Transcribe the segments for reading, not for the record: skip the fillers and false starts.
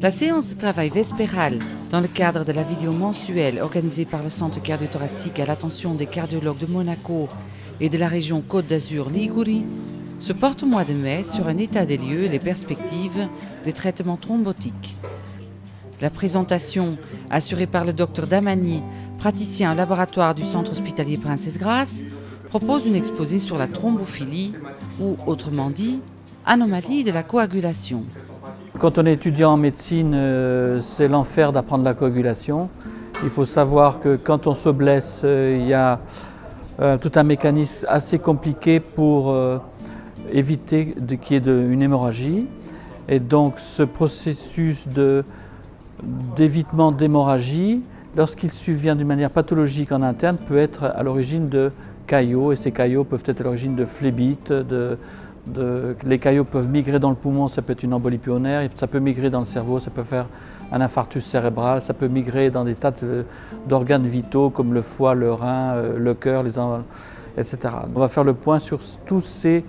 La séance de travail vespérale dans le cadre de la vidéo mensuelle organisée par le Centre cardio-thoracique à l'attention des cardiologues de Monaco et de la région Côte d'Azur Ligurie se porte au mois de mai sur un état des lieux et les perspectives des traitements thrombotiques. La présentation, assurée par le Dr Damani, praticien au laboratoire du Centre hospitalier Princesse Grace, propose une exposé sur la thrombophilie ou, autrement dit, anomalie de la coagulation. Quand on est étudiant en médecine, c'est l'enfer d'apprendre la coagulation. Il faut savoir que quand on se blesse, il y a tout un mécanisme assez compliqué pour éviter qu'il y ait une hémorragie. Et donc ce processus d'évitement d'hémorragie, lorsqu'il survient d'une manière pathologique en interne, peut être à l'origine de caillots. Et ces caillots peuvent être à l'origine de phlébites, les caillots peuvent migrer dans le poumon, ça peut être une embolie pulmonaire, ça peut migrer dans le cerveau, ça peut faire un infarctus cérébral, ça peut migrer dans des tas d'organes vitaux comme le foie, le rein, le cœur, etc. On va faire le point sur tous ces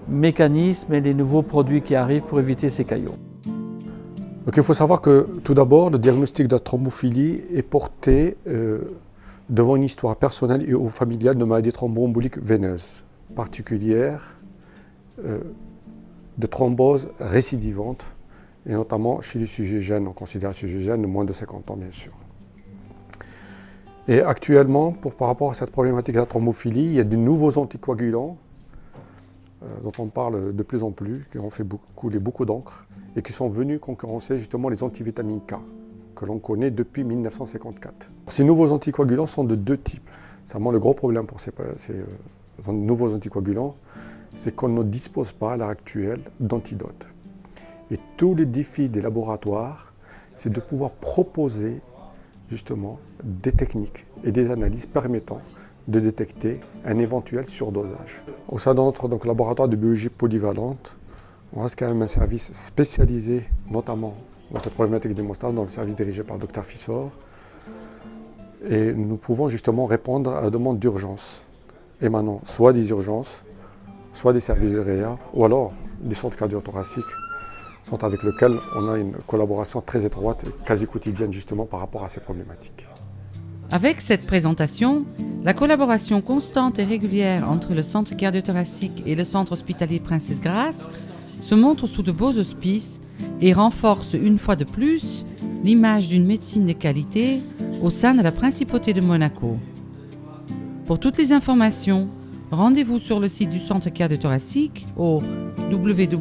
mécanismes et les nouveaux produits qui arrivent pour éviter ces caillots. Donc il faut savoir que tout d'abord, le diagnostic de la thrombophilie est porté devant une histoire personnelle et ou familiale de maladie thromboembolique veineuse particulière, de thrombose récidivante, et notamment chez les sujets jeunes, on considère les sujets jeunes de moins de 50 ans bien sûr. Et actuellement, par rapport à cette problématique de la thrombophilie, il y a de nouveaux anticoagulants dont on parle de plus en plus, qui ont fait couler beaucoup d'encre et qui sont venus concurrencer justement les antivitamines K, que l'on connaît depuis 1954. Ces nouveaux anticoagulants sont de deux types. C'est vraiment le gros problème pour ces nouveaux anticoagulants, c'est qu'on ne dispose pas à l'heure actuelle d'antidotes. Et tous les défis des laboratoires, c'est de pouvoir proposer justement des techniques et des analyses permettant de détecter un éventuel surdosage. Au sein de notre laboratoire de biologie polyvalente, on reste quand même un service spécialisé, notamment dans cette problématique d'hémostase, dans le service dirigé par Dr Fissor. Et nous pouvons justement répondre à la demande d'urgence, émanant soit des urgences, soit des services de réa, ou alors des centres cardio-thoraciques, centres avec lesquels on a une collaboration très étroite et quasi quotidienne justement par rapport à ces problématiques. Avec cette présentation, la collaboration constante et régulière entre le Centre cardio-thoracique et le Centre hospitalier Princesse Grace se montre sous de beaux auspices et renforce une fois de plus l'image d'une médecine de qualité au sein de la Principauté de Monaco. Pour toutes les informations, rendez-vous sur le site du Centre cardio-thoracique au www.ccm.mc,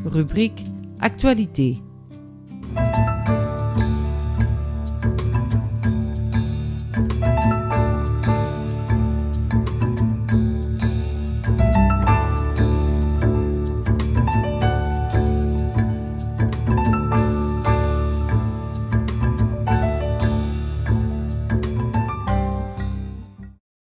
rubrique Actualité.